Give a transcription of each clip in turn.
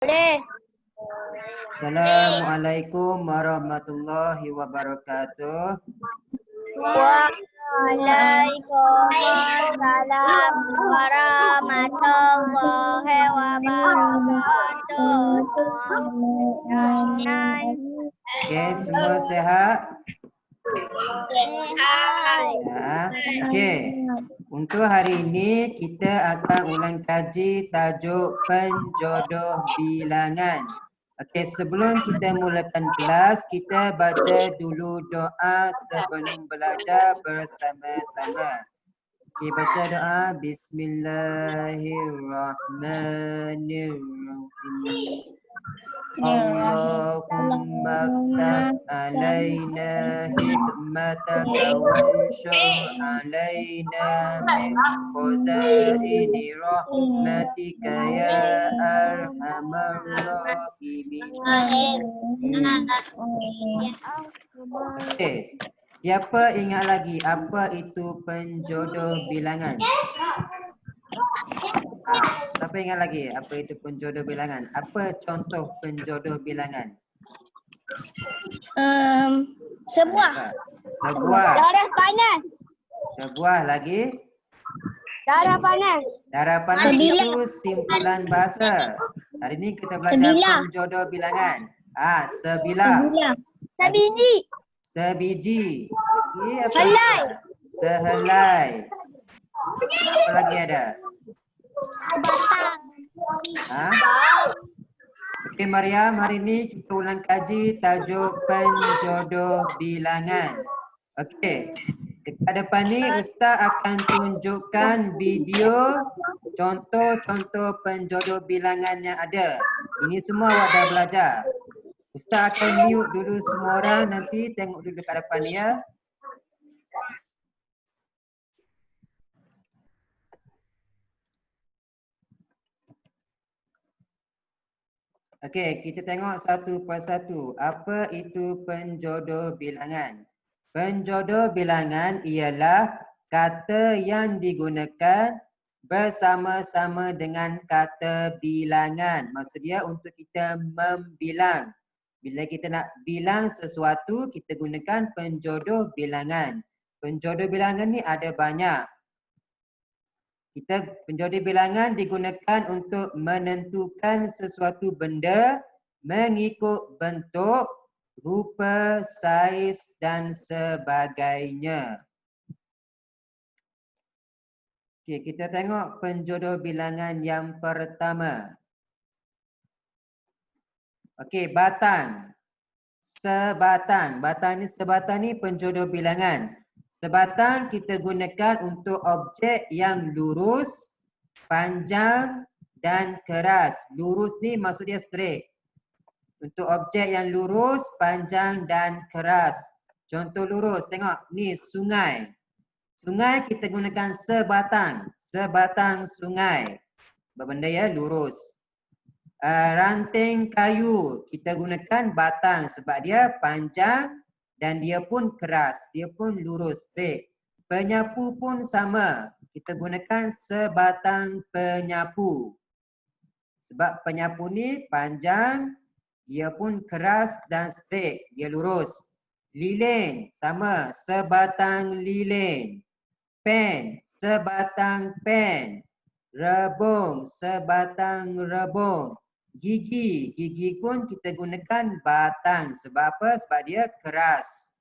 Boleh. Assalamualaikum warahmatullahi wabarakatuh. Waalaikumsalam warahmatullahi wabarakatuh. Okey, semua sehat? Sehat. Ya. Okey. Untuk hari ini kita akan ulang kaji tajuk penjodoh bilangan. Okey, sebelum kita mulakan kelas, kita baca dulu doa sebelum belajar bersama-sama. Okey, baca doa. Bismillahirrahmanirrahim. Allahumma ftah alaina hikmataka wanshur alaina min khazaini rahmatika ya arhamar rahimin. Okey, siapa ingat lagi apa itu penjodoh bilangan? Siapa ingat lagi apa itu penjodoh bilangan? Apa contoh penjodoh bilangan? Sebuah. Sebuah. Darah panas. Sebuah lagi. Darah panas. Darah panas Sebilah. itu simpulan bahasa. Hari ini kita belajar Sebilah. penjodoh bilangan. Sebilah. Sebiji. Sebiji. Apa Helai. itu? Sehelai. Apa lagi ada? Okey Mariam, hari ini kita ulang kaji tajuk penjodoh bilangan. Okey. Dekat depan ni Ustaz akan tunjukkan video contoh-contoh penjodoh bilangan yang ada. Ini semua awak dah belajar. Ustaz akan mute dulu semua orang, nanti tengok dulu dekat depan ni ya. Okey, kita tengok satu persatu. Apa itu penjodoh bilangan? Penjodoh bilangan ialah kata yang digunakan bersama-sama dengan kata bilangan. Maksud dia untuk kita membilang. Bila kita nak bilang sesuatu, kita gunakan penjodoh bilangan. Penjodoh bilangan ni ada banyak. Penjodoh bilangan digunakan untuk menentukan sesuatu benda mengikut bentuk, rupa, saiz dan sebagainya. Okey, kita tengok penjodoh bilangan yang pertama. Okey, batang. Sebatang. Sebatang ni penjodoh bilangan. Sebatang kita gunakan untuk objek yang lurus, panjang dan keras. Lurus ni maksud dia straight. Untuk objek yang lurus, panjang dan keras. Contoh lurus, tengok ni sungai. Sungai kita gunakan sebatang. Sebatang sungai. Benda ya lurus. Ranting kayu kita gunakan batang sebab dia panjang dan dia pun keras, dia pun lurus straight. Penyapu pun sama, kita gunakan sebatang penyapu. Sebab penyapu ni panjang, dia pun keras dan straight, dia lurus. Lilin sama, sebatang lilin. Pen, sebatang pen. Rebung, sebatang rebung. Gigi pun kita gunakan batang. Sebab apa? Sebab dia keras.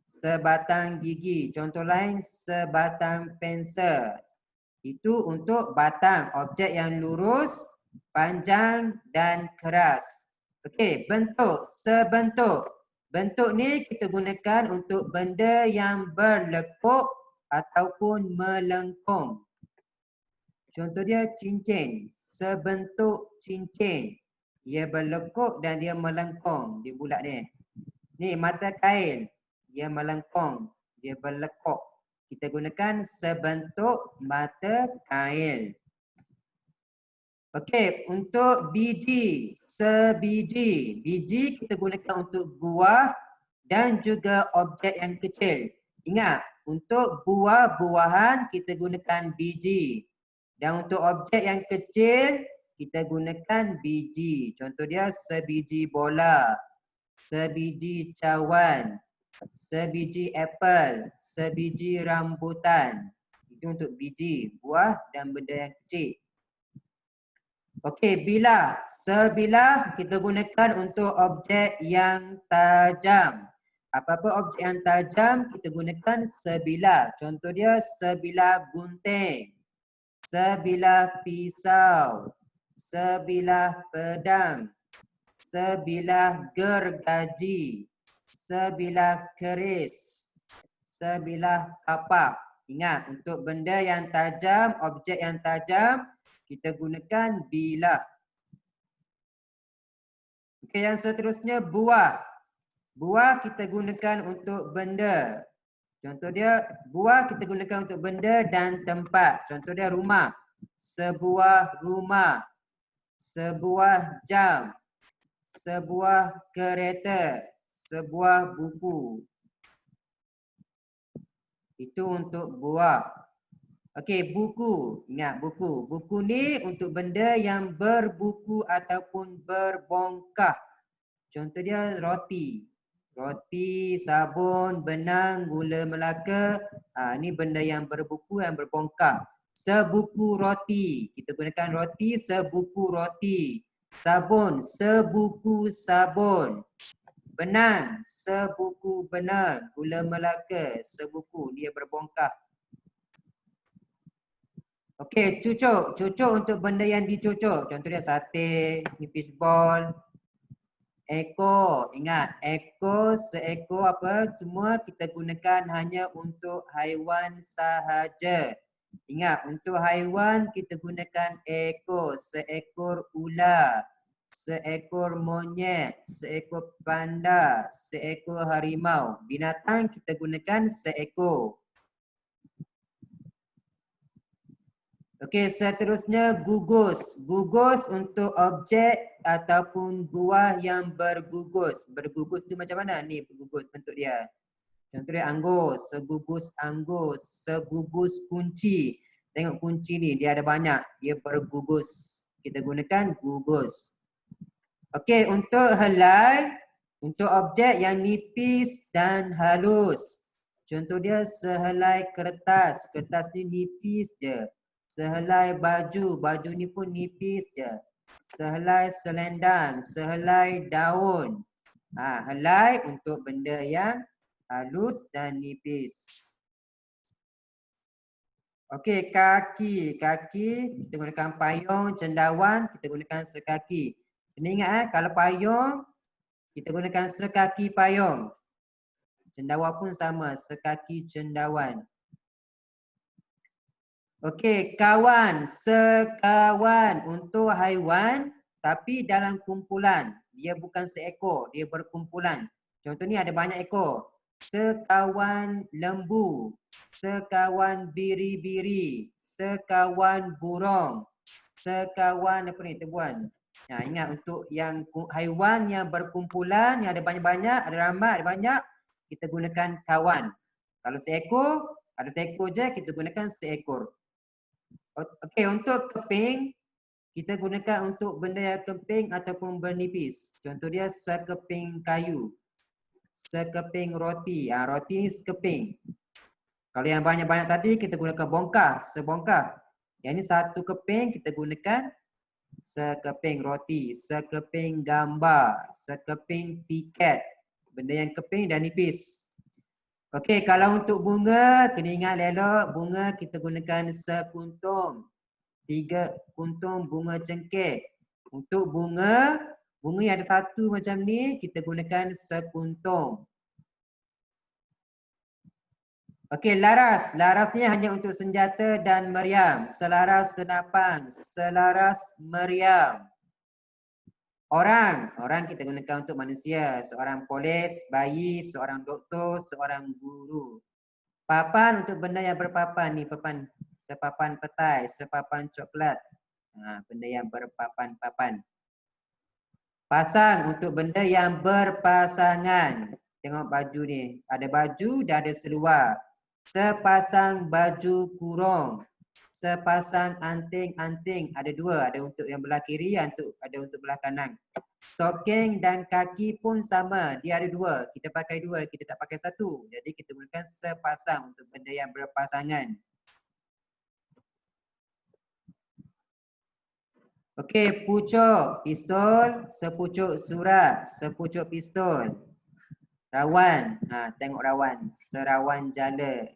Sebatang gigi. Contoh lain, sebatang pensel. Itu untuk batang, objek yang lurus, panjang dan keras. Okey, bentuk, sebentuk. Bentuk ni kita gunakan untuk benda yang berlekuk ataupun melengkung. Contoh dia cincin, sebentuk cincin. Dia berlekuk dan dia melengkung, dia bulat ni. Ni mata kail, dia melengkung, dia berlekuk. Kita gunakan sebentuk mata kail. Okey, untuk biji, sebiji. Biji kita gunakan untuk buah dan juga objek yang kecil. Ingat, untuk buah-buahan kita gunakan biji. Dan untuk objek yang kecil, kita gunakan biji. Contoh dia sebiji bola, sebiji cawan, sebiji apel, sebiji rambutan. Itu untuk biji, buah dan benda yang kecil. Okey, bilah. Sebilah kita gunakan untuk objek yang tajam. Apa-apa objek yang tajam kita gunakan sebilah. Contoh dia sebilah gunting, sebilah pisau, sebilah pedang, sebilah gergaji, sebilah keris, sebilah kapak. Ingat, untuk benda yang tajam, objek yang tajam, kita gunakan bilah. Okey, yang seterusnya buah. Buah kita gunakan untuk benda. Contoh dia, buah kita gunakan untuk benda dan tempat. Contoh dia rumah. Sebuah rumah. Sebuah jam. Sebuah kereta. Sebuah buku. Itu untuk buah. Okey, buku. Ingat buku. Buku ni untuk benda yang berbuku ataupun berbongkah. Contoh dia roti. Roti, sabun, benang, gula melaka. Ni benda yang berbuku yang berbongkah. Sebuku roti. Kita gunakan roti, sebuku roti. Sabun, sebuku sabun. Benang, sebuku benang. Gula melaka, sebuku. Dia berbongkah. Okey, cucuk. Cucuk untuk benda yang dicucuk. Contoh dia sate, ni fishball. Ekor, ingat ekor, seekor apa, semua kita gunakan hanya untuk haiwan sahaja. Ingat, untuk haiwan kita gunakan ekor, seekor ular, seekor monyet, seekor panda, seekor harimau. Binatang kita gunakan seekor. Okey, seterusnya gugus. Gugus untuk objek ataupun buah yang bergugus. Bergugus tu macam mana? Ni bergugus bentuk dia. Contoh dia anggur, segugus anggur, segugus kunci. Tengok kunci ni, dia ada banyak. Dia bergugus. Kita gunakan gugus. Okey, untuk helai, untuk objek yang nipis dan halus. Contoh dia sehelai kertas. Kertas ni nipis je. Sehelai baju, baju ni pun nipis je. Sehelai selendang, sehelai daun. Helai untuk benda yang halus dan nipis. Okey, kaki. Kaki, kita gunakan payung, cendawan, kita gunakan sekaki. Kena ingat kalau payung, kita gunakan sekaki payung. Cendawan pun sama, sekaki cendawan. Okey, kawan, sekawan untuk haiwan tapi dalam kumpulan. Dia bukan seekor, dia berkumpulan. Contoh ni ada banyak ekor. Sekawan lembu, sekawan biri-biri, sekawan burung, sekawan apa ni tebuan. Ingat untuk yang haiwan yang berkumpulan, yang ada banyak-banyak, ada ramai, ada banyak, kita gunakan kawan. Kalau seekor, ada seekor je, kita gunakan seekor. Okey, untuk keping, kita gunakan untuk benda yang keping ataupun bernipis. Contoh dia sekeping kayu, sekeping roti. Roti ni sekeping. Kalau yang banyak-banyak tadi, kita gunakan bongkah, sebongkah. Yang ni satu keping, kita gunakan sekeping roti, sekeping gambar, sekeping tiket. Benda yang keping dan nipis. Okey, kalau untuk bunga, kena ingat elok, bunga kita gunakan sekuntum. 3 kuntum bunga cengkeh. Untuk bunga, bunga yang ada satu macam ni, kita gunakan sekuntum. Okey, laras. Laras ni hanya untuk senjata dan meriam. Selaras senapang, selaras meriam. Orang kita gunakan untuk manusia. Seorang polis, bayi, seorang doktor, seorang guru. Papan untuk benda yang berpapan ni, papan. Sepapan petai, sepapan coklat. Benda yang berpapan-papan. Pasang untuk benda yang berpasangan. Tengok baju ni. Ada baju dan ada seluar. Sepasang baju kurung. sepasang anting-anting. Ada dua, ada untuk yang belah kiri, ada untuk belah kanan. Stocking dan kaki pun sama, dia ada dua. Kita pakai dua, kita tak pakai satu. Jadi kita gunakan sepasang untuk benda yang berpasangan. Okey, pucuk pistol, sepucuk surat, sepucuk pistol. Rawan, tengok rawan, serawan jala.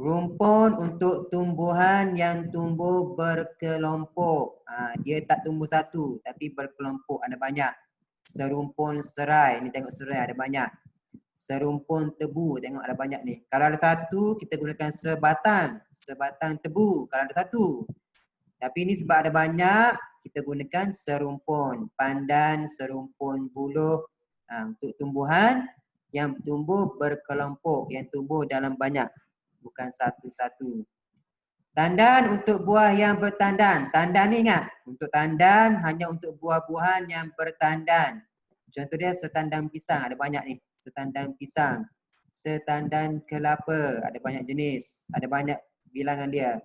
Rumpun untuk tumbuhan yang tumbuh berkelompok. Dia tak tumbuh satu tapi berkelompok, ada banyak. Serumpun serai, ni tengok serai ada banyak. Serumpun tebu, tengok ada banyak ni. Kalau ada satu, kita gunakan sebatang. Sebatang tebu kalau ada satu. Tapi ni sebab ada banyak, kita gunakan serumpun. Pandan, serumpun buluh. Untuk tumbuhan yang tumbuh berkelompok, yang tumbuh dalam banyak. Bukan satu-satu. Tandan untuk buah yang bertandan. Tandan ni ingat, untuk tandan hanya untuk buah-buahan yang bertandan. Contoh dia setandan pisang, ada banyak ni. Setandan pisang. Setandan kelapa, ada banyak jenis. Ada banyak bilangan dia.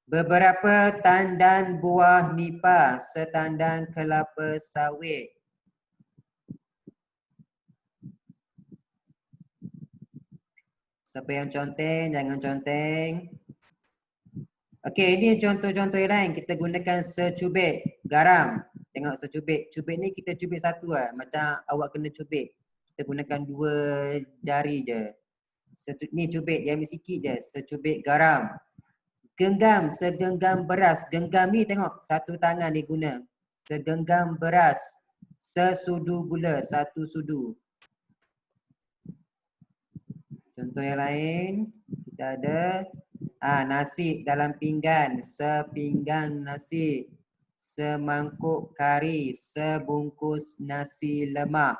Beberapa tandan buah nipah, setandan kelapa sawit. Siapa yang conteng, jangan conteng. Okey, ini contoh-contoh yang lain. Kita gunakan secubit garam. Tengok secubit. Cubit ni kita cubit satu lah. Macam awak kena cubit. Kita gunakan 2 jari je. Ni cubit, dia ambil sikit je. Secubit garam. Genggam, segenggam beras. Genggam ni tengok, satu tangan dia guna. Segenggam beras. Sesudu gula, 1 sudu. Contoh yang lain, kita ada nasi dalam pinggan. Sepinggan nasi. Semangkuk kari. Sebungkus nasi lemak.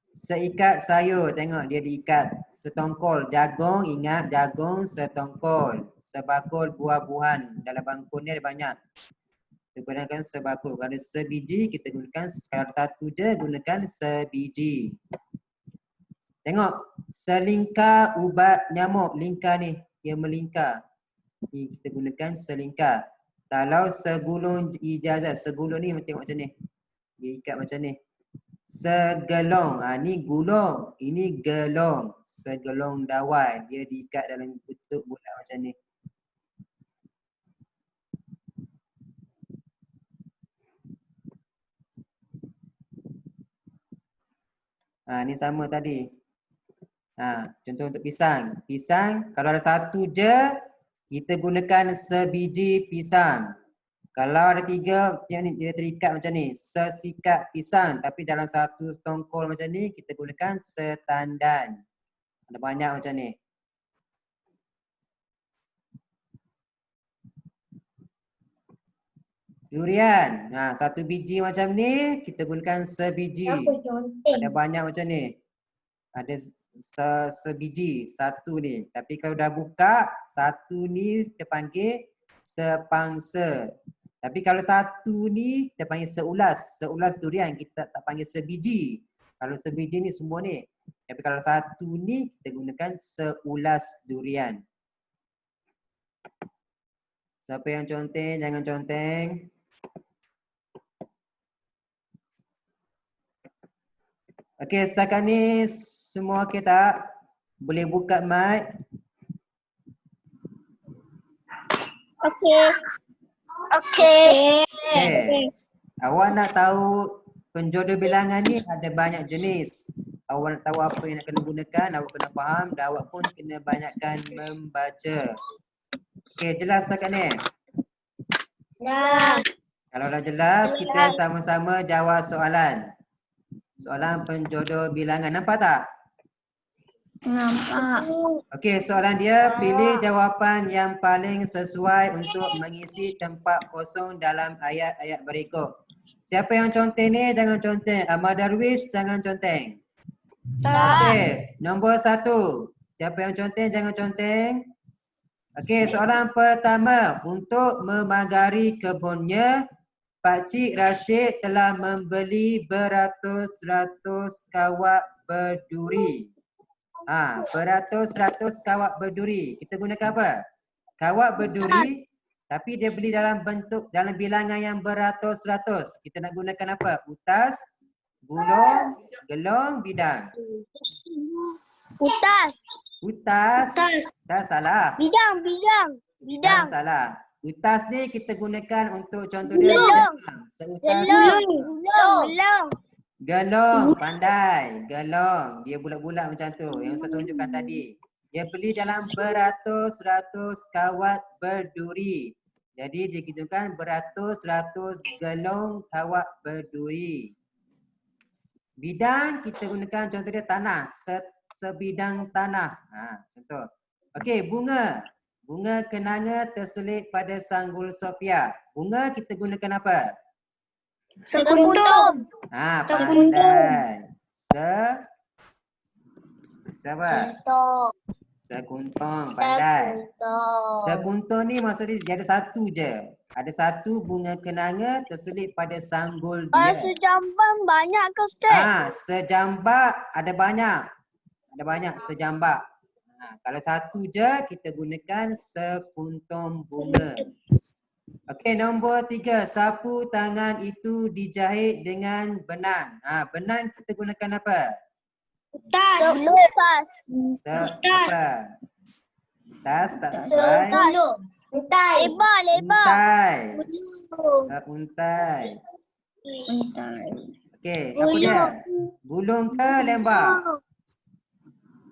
Seikat sayur, tengok dia diikat. Setongkol jagung, ingat jagung setongkol. Sebakul buah-buahan. Dalam bangkul ni ada banyak. Kita gunakan sebakul. Kalau ada sebiji, kita gunakan, kalau satu je, gunakan sebiji. Tengok, selingkar ubat nyamuk. Lingkar ni, dia melingkar. Ni kita gunakan selingkar. Kalau segulung ijazah, segulung ni tengok macam ni. Dia ikat macam ni. Segelong, ni gulung, ini gelong. Segelong dawai, dia diikat dalam bentuk bulat macam ni. Ni sama tadi. Contoh untuk pisang. Pisang, kalau ada satu je, kita gunakan sebiji pisang. Kalau ada 3, yang ni dia terikat macam ni. Sesikat pisang. Tapi dalam satu setongkol macam ni, kita gunakan setandan. Ada banyak macam ni. Durian. Satu biji macam ni, kita gunakan sebiji. Ada banyak macam ni. Ada sebiji, satu ni. Tapi kalau dah buka, satu ni kita panggil sepangsa. Tapi kalau satu ni kita panggil seulas. Seulas durian kita tak panggil sebiji. Kalau sebiji ni semua ni. Tapi kalau satu ni kita gunakan seulas durian. Siapa yang conteng, jangan conteng. Okey, setakat ni semua okey tak? Boleh buka mic. Okey. Okey. Awak nak tahu penjodoh bilangan ni ada banyak jenis. Awak nak tahu apa yang nak kena gunakan, awak kena faham dan awak pun kena banyakkan membaca. Okey, jelas setakat ni? Dah. Kalau dah jelas, kita sama-sama jawab soalan. Soalan penjodoh bilangan. Nampak tak? Nampak. Okey, soalan dia, pilih jawapan yang paling sesuai untuk mengisi tempat kosong dalam ayat-ayat berikut. Siapa yang conteng ni, jangan conteng. Ahmad Darwish, jangan conteng. Okey, nombor 1. Siapa yang conteng, jangan conteng. Okey, soalan pertama. Untuk memagari kebunnya, Pakcik Rashid telah membeli beratus-ratus kawat berduri. Beratus-ratus kawat berduri. Kita gunakan apa? Kawat berduri tapi dia beli dalam bilangan yang beratus-ratus. Kita nak gunakan apa? Utas, gulung, gelong, bidang. Utas. Utas. Tak salah. Bidang. Bidang salah. Utas ni kita gunakan untuk contoh dia Gelong. seutas. Gelong. Gelong, pandai. Gelong. Dia bulat-bulat macam tu. Yang saya tunjukkan tadi. Dia beli dalam beratus-ratus kawat berduri. Jadi dia kitakan beratus-ratus gelong kawat berduri. Bidang kita gunakan contoh dia tanah. Sebidang tanah. Contoh. Okey, bunga. Bunga kenanga terselit pada sanggul Sophia. Bunga kita gunakan apa? Sekuntum. Pandai. Siapa? Sekuntong, pandai. Sekuntong ni maksudnya dia ada satu je. Ada satu bunga kenanga terselit pada sanggul dia. Sejambak banyak ke Ustaz? Sejambak ada banyak. Ada banyak sejambak. Kalau satu je kita gunakan sekuntong bunga. Okey, nombor 3. Sapu tangan itu dijahit dengan benang. Benang kita gunakan apa? Utas. Apa? Tas tak sesuai. Untai. Untai. Untai. Okey, apa dia? Gulung ke lembar?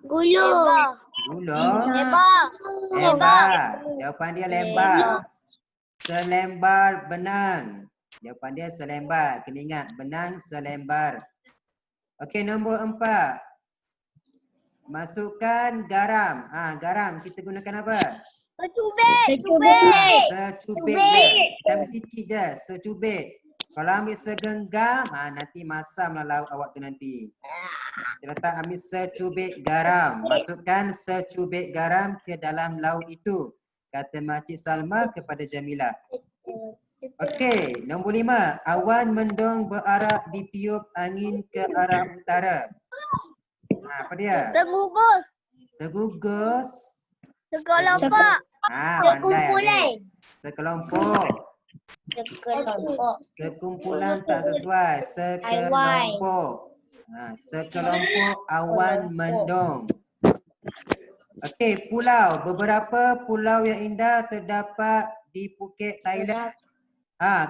Gulung. Gulung. Lebar. Lembar. Jawapan dia lembar. Selembar benang. Jawapan dia selembar. Kena ingat, benang selembar. Okey, nombor 4. Masukkan garam. Garam kita gunakan apa? Secubit. Secubit je. Kita ambil sikit je. Secubit. Kalau ambil segenggam, nanti masamlah lauk awak tu nanti. Kita letak ambil secubit garam. Masukkan secubit garam ke dalam lauk itu. Kata Makcik Salma kepada Jamilah. Okey, nombor 5. Awan mendung berarak ditiup angin ke arah utara. Apa dia? Segugus. Segugus. Sekelompok. Pandai. Sekelompok. Sekumpulan tak sesuai. Sekelompok. Sekelompok awan mendung. Okey, pulau. Beberapa pulau yang indah terdapat di Phuket, Thailand.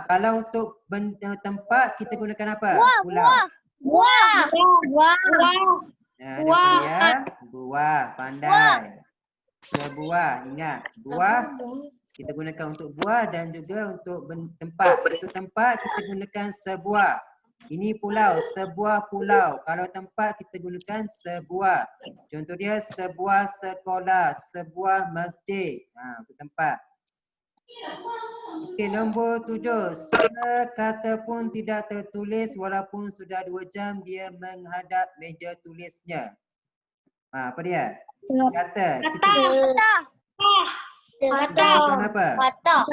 Kalau untuk tempat kita gunakan apa? Pulau. Dia buah. Pandai. Sebuah. Ingat, buah kita gunakan untuk buah dan juga untuk tempat. Untuk tempat kita gunakan sebuah. Ini pulau, sebuah pulau. Kalau tempat kita gunakan sebuah. Contoh dia sebuah sekolah, sebuah masjid. Untuk tempat. Okey, nombor 7. Sekata pun tidak tertulis walaupun sudah 2 jam dia menghadap meja tulisnya. Apa dia? Kata. Bukan apa? Patah.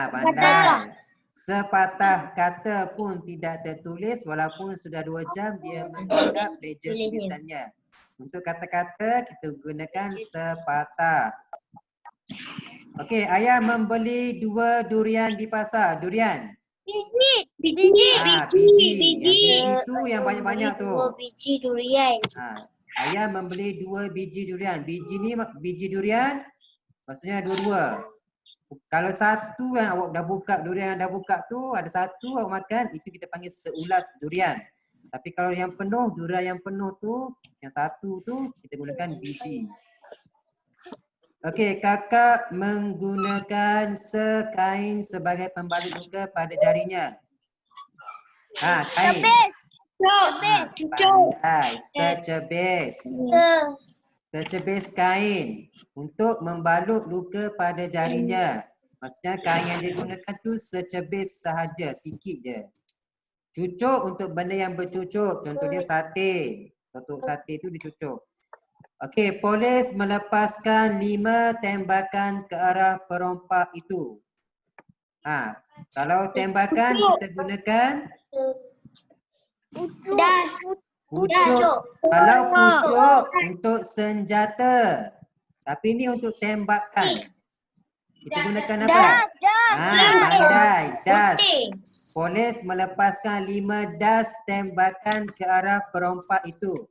Pandai. Sepatah kata pun tidak tertulis walaupun sudah 2 jam dia menghadap meja tulisannya. Untuk kata-kata kita gunakan sepatah. Okey, ayah membeli 2 durian di pasar. Durian. Biji. Yang biji tu yang banyak-banyak tu. 2 biji durian. Ayah membeli 2 biji durian. Biji ni biji durian maksudnya 2. Kalau satu yang awak dah buka, durian yang dah buka tu ada satu awak makan, itu kita panggil seulas durian. Tapi kalau yang penuh, durian yang penuh tu, yang satu tu kita gunakan biji. Okey, kakak menggunakan sekain sebagai pembalut luka pada jarinya. Kain. Pandai. Secebis. Secebis kain untuk membalut luka pada jarinya. Maksudnya kain yang digunakan tu secebis sahaja, sikit je. Cucuk untuk benda yang bercucuk. Contoh dia sate. Totok sate tu dicucuk. Okey, polis melepaskan 5 tembakan ke arah perompak itu. Kalau tembakan kita gunakan Das. Pucuk. Kalau pucuk untuk senjata. Tapi ni untuk tembakan. Kita gunakan apa? Pandai. Das. Polis melepaskan 5 das tembakan ke arah perompak itu.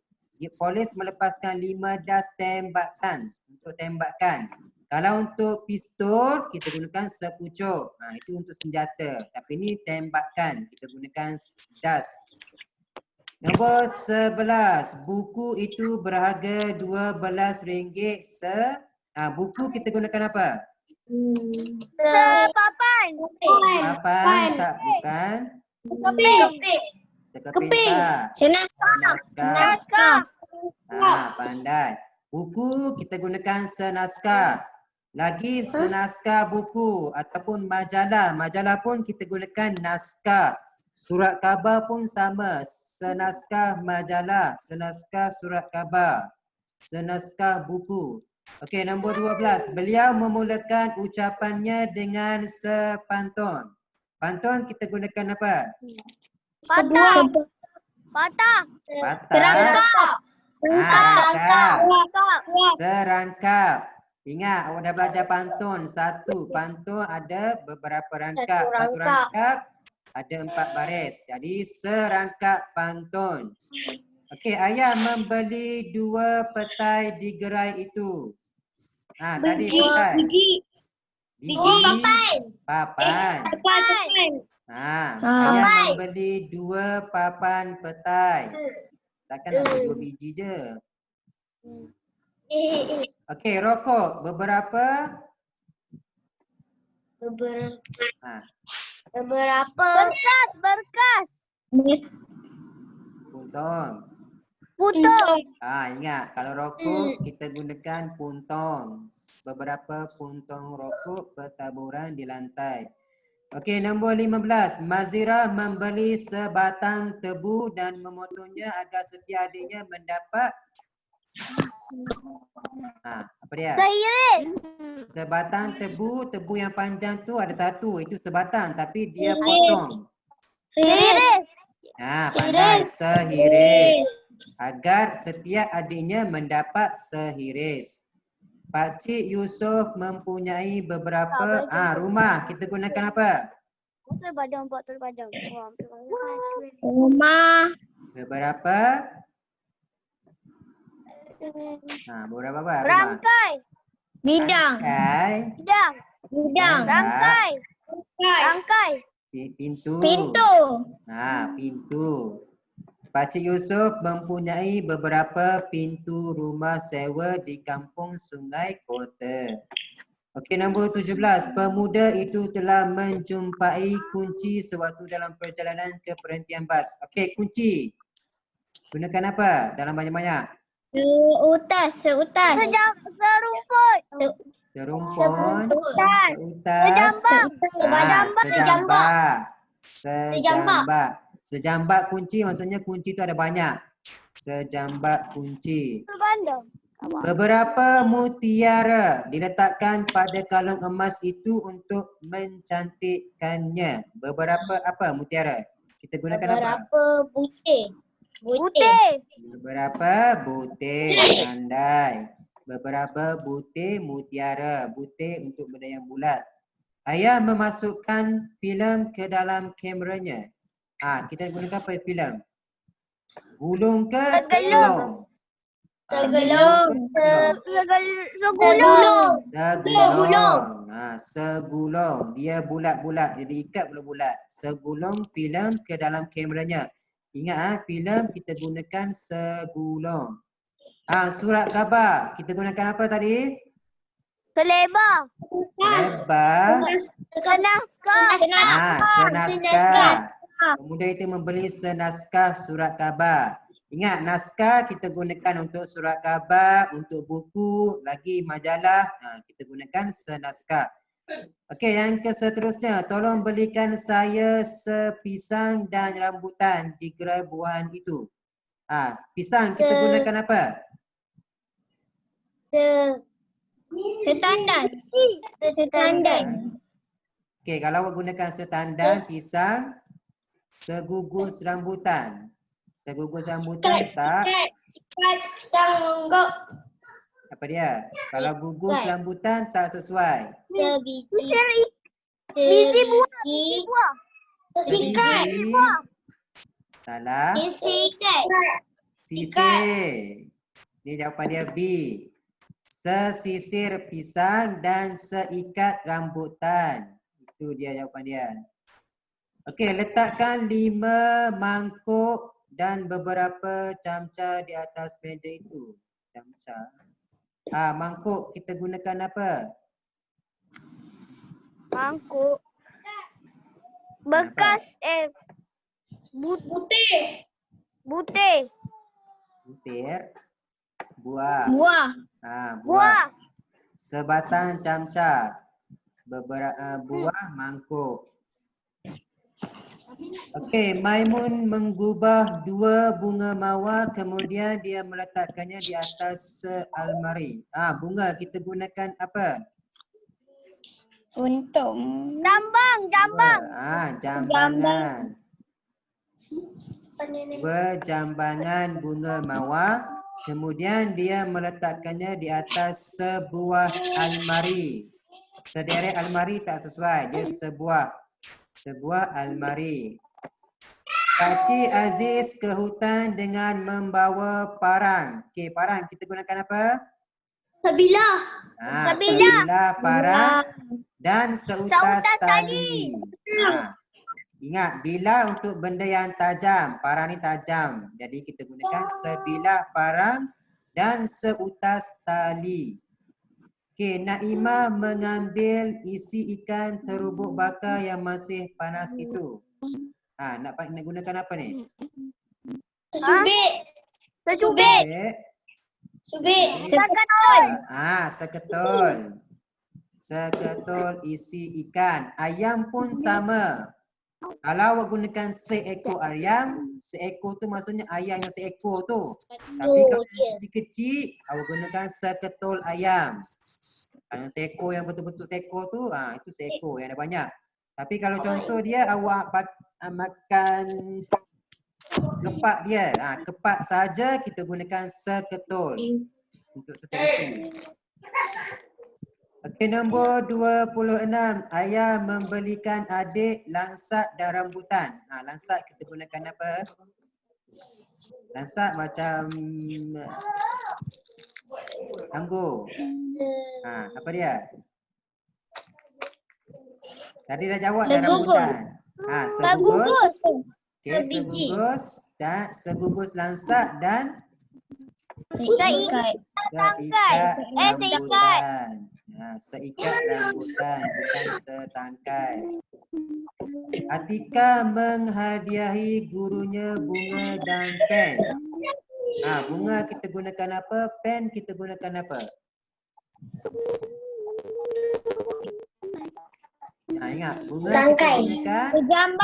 Polis melepaskan 5 das tembakan untuk tembakan. Kalau untuk pistol, kita gunakan sepucuk. Itu untuk senjata. Tapi ni tembakan. Kita gunakan das. Nombor 11. Buku itu berharga RM12. Buku kita gunakan apa? Papan. Papan tak, bukan. Sekeping tak. Naskah. Pandai. Buku kita gunakan senaskah. Lagi senaskah buku ataupun majalah. Majalah pun kita gunakan naskah. Surat khabar pun sama. Senaskah majalah, senaskah surat khabar, senaskah buku. Okey, nombor 12. Beliau memulakan ucapannya dengan sepantun. Pantun kita gunakan apa? Patah. Serangkap. Serangkap. Ingat, awak dah belajar pantun. Satu, pantun ada beberapa rangkap. Satu rangkap ada 4 baris. Jadi serangkap pantun. Okey, ayah membeli 2 petai di gerai itu. Tadi petai. Biji. Papan. Ayah membeli 2 papan petai. Takkan nak beli 2 biji je. Okey, rokok. Beberapa? Berkas. Putung. Ingat, kalau rokok kita gunakan puntong. Beberapa puntong rokok bertaburan di lantai. Okey, nombor 15. Mazira membeli sebatang tebu dan memotongnya agar setiap adiknya mendapat apa dia? Sebatang tebu, tebu yang panjang tu ada satu, itu sebatang tapi dia potong. Pandai, sehiris. Agar setiap adiknya mendapat sehiris. Pakcik Yusof mempunyai beberapa rumah. Kita gunakan apa? Rumah. Beberapa? Beberapa apa? Rangkai. Bidang. Rangkai. Pintu. Pintu. Pakcik Yusof mempunyai beberapa pintu rumah sewa di kampung Sungai Kota. Okey, nombor 17. Pemuda itu telah menjumpai kunci sewaktu dalam perjalanan ke perhentian bas. Okey, kunci. Gunakan apa dalam banyak-banyak? Seutas. Serumput. Serumpun. Sejambak kunci, maksudnya kunci tu ada banyak. Sejambak kunci. Beberapa mutiara diletakkan pada kalung emas itu untuk mencantikkannya. Beberapa apa mutiara? Kita gunakan apa? Beberapa butir. Pandai. Beberapa butir mutiara. Butir untuk benda yang bulat. Ayah memasukkan filem ke dalam kameranya. Kita gunakan apa filem? Gulung ke segulung? Segulung. Dia bulat-bulat. Jadi ikat bulat-bulat. Segulung filem ke dalam kameranya. Ingat filem kita gunakan segulung. Surat khabar. Kita gunakan apa tadi? Selebar. Senaskah. Pemuda itu membeli senaskah surat khabar. Ingat, naskah kita gunakan untuk surat khabar, untuk buku, lagi majalah, kita gunakan senaskah. Okey, yang seterusnya, tolong belikan saya sepisang dan rambutan di gerai buahan itu. Pisang kita gunakan apa? Setandan. Okey, kalau awak gunakan setandan, pisang, segugus rambutan. Segugus rambutan tak. Sikat, pisang, monggok. Apa dia? Kalau gugus Sikat. rambutan tak sesuai. Sebiji. Biji buah. Sebiji. Buah. Sikat. Sebiji. Salah. Sikat. Sisir. Ni jawapan dia B. Sesisir pisang dan seikat rambutan. Itu dia jawapan dia. Okey, letakkan 5 mangkuk dan beberapa camca di atas meja itu. Camca. Mangkuk kita gunakan apa? Mangkuk. Bekas Putih. butir. Butir. Buah. Buah. Buah. Sebatang camca. Beberapa buah mangkuk. Okey, Maimun menggubah 2 bunga mawar kemudian dia meletakkannya di atas almari. Bunga kita gunakan apa? Untung. Jambang. Jambangan. Berjambangan bunga mawar. Kemudian dia meletakkannya di atas sebuah almari. Sederet almari tak sesuai. Dia sebuah almari. Pakcik Aziz ke hutan dengan membawa parang. Okey, parang kita gunakan apa? Sebilah. Sebilah parang dan seutas tali. Ingat, bilah untuk benda yang tajam. Parang ni tajam. Jadi kita gunakan sebilah parang dan seutas tali. Okey, Naimah mengambil isi ikan terubuk bakar yang masih panas itu. Nak gunakan apa ni? Secubit. Subit. Seketul. Seketul isi ikan. Ayam pun sama. Kalau awak gunakan seekor ayam, seekor tu maksudnya ayam yang seekor tu. Tapi kalau kecil-kecil, awak gunakan seketul ayam. Kalau seekor yang betul-betul seekor tu, itu seekor yang ada banyak. Tapi kalau contoh dia awak makan kepak dia. Kepak saja kita gunakan seketul untuk seterusnya. Okey, nombor 26. Ayah membelikan adik langsat dan rambutan. Langsat kita gunakan apa? Langsat macam anggur. Apa dia? Tadi dah jawab dah rambutan. Segugus. Okey, segugus langsat dan Seikat. seikat rambutan. Seikat rambutan, bukan setangkai. Atika menghadiahi gurunya bunga dan pen. Bunga kita gunakan apa? Pen kita gunakan apa? Ingat, bunga kita gunakan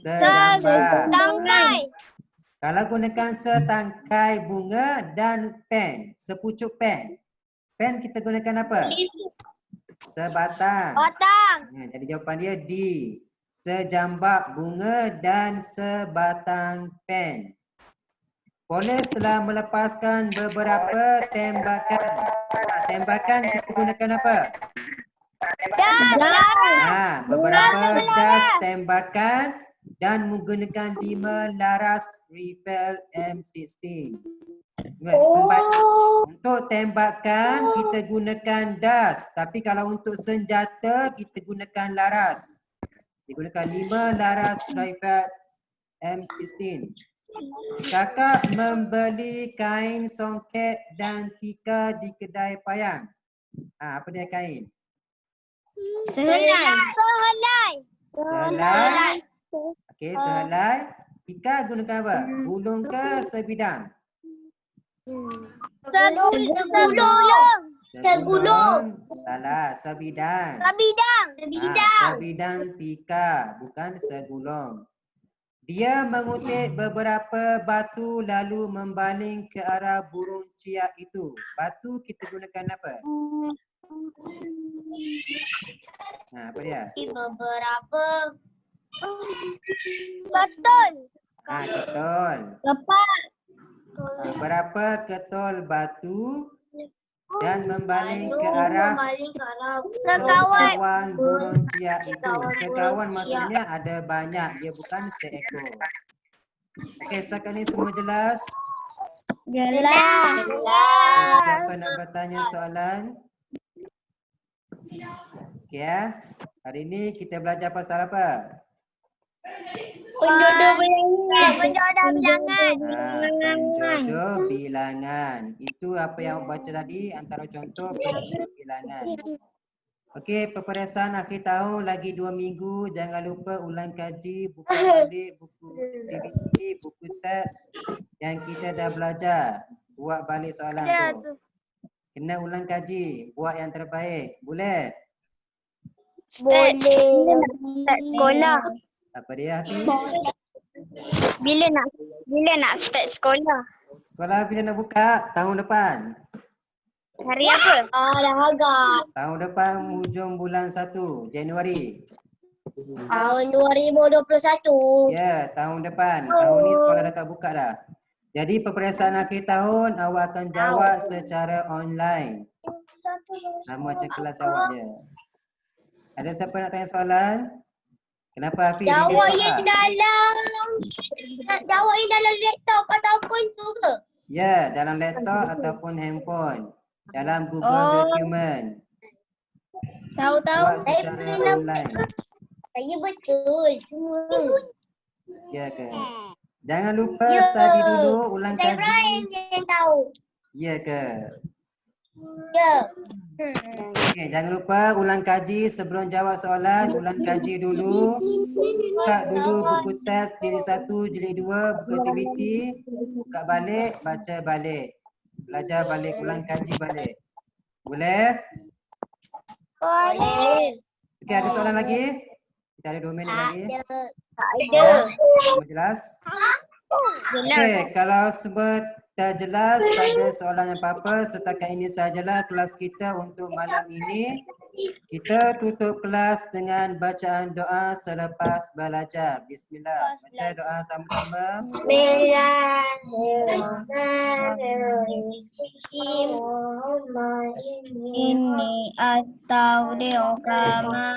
Setangkai. Kalau gunakan setangkai bunga dan pen, sepucuk pen. Pen kita gunakan apa? Sebatang. Jadi jawapan dia D. Sejambak bunga dan sebatang pen. Polis telah melepaskan beberapa tembakan. Tembakan kita gunakan apa? Beberapa das tembakan dan menggunakan 5 laras rifle M16. Untuk tembakan kita gunakan das, tapi kalau untuk senjata kita gunakan laras. Digunakan 5 laras rifle M16. Kakak membeli kain songket dan tika di kedai payang. Apa dia kain? Sehelai. Okey, sehelai. Tika gunakan apa? Gulung ke sebidang? Segulung. Salah, sebidang. Sebidang tika, bukan segulung. Dia mengutip beberapa batu lalu membaling ke arah burung ciak itu. Batu kita gunakan apa? Apa dia? Beberapa. Betul. Ketol. Tepat. Beberapa ketol batu dan membaling ke arah sekawan burung ciak itu. Sekawan maksudnya ada banyak, dia bukan seekor. Okey, setakat ni semua jelas? Jelas. Siapa nak bertanya soalan? Okey ya. Hari ni kita belajar pasal apa? Penjodoh bilangan. Penjodoh bilangan. Penjodoh bilangan. Itu apa yang baca tadi antara contoh penjodoh bilangan. Okey, peperiksaan akhir tahun lagi 2 minggu. Jangan lupa ulang kaji, buku balik, buku aktiviti, buku teks yang kita dah belajar. Buat balik soalan tu. Kena ulang kaji, buat yang terbaik. Boleh? Boleh. Start sekolah. Apa dia Hafiz? Bila nak start sekolah? Sekolah bila nak buka? Tahun depan. Hari apa? Dah agak. Tahun depan hujung bulan 1, Januari. Tahun 2021. Ya, tahun depan. Tahun ni sekolah dah tak buka dah. Jadi peperiksaan akhir tahun awak akan jawab secara online. Nama macam kelas awak je. Ada siapa nak tanya soalan? Kenapa Hafiz Jawab ini yang soalan? dalam laptop ataupun tu ke? Ya, dalam laptop ataupun handphone. Dalam Google Document. Tahu-tahu. Buat secara online. Saya betul semua. Ya ke? Jangan lupa tadi dulu ulang Saya kaji. Brian yang tahu. Ya ke? Ya. Okey, jangan lupa ulang kaji sebelum jawab soalan. Ulang kaji dulu. Buka dulu buku teks jilid 1, jilid 2, buku aktiviti. Buka balik, baca balik. Belajar balik, ulang kaji balik. Boleh? Boleh. Okey, ada soalan lagi? Kita ada 2 minit lagi. Ada. Semua jelas? Okey, kalau semua tak jelas, tak ada soalan apa-apa, setakat ini sahajalah kelas kita untuk malam ini. Kita tutup kelas dengan bacaan doa selepas belajar. Bismillah. Baca doa sama-sama. Ini atau diogama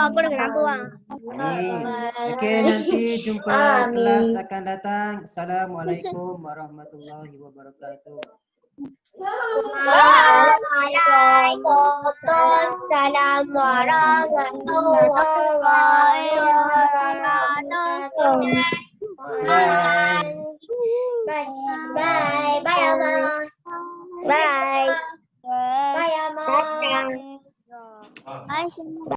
aku dah kenapa bang? Amin. Okey, nanti jumpa kelas akan datang. Assalamualaikum warahmatullahi wabarakatuh. Waalaikumsalam warahmatullahi wabarakatuh. Bye. Bye. Bye. Bye, Ama. Bye. Bye, Ama. Bye.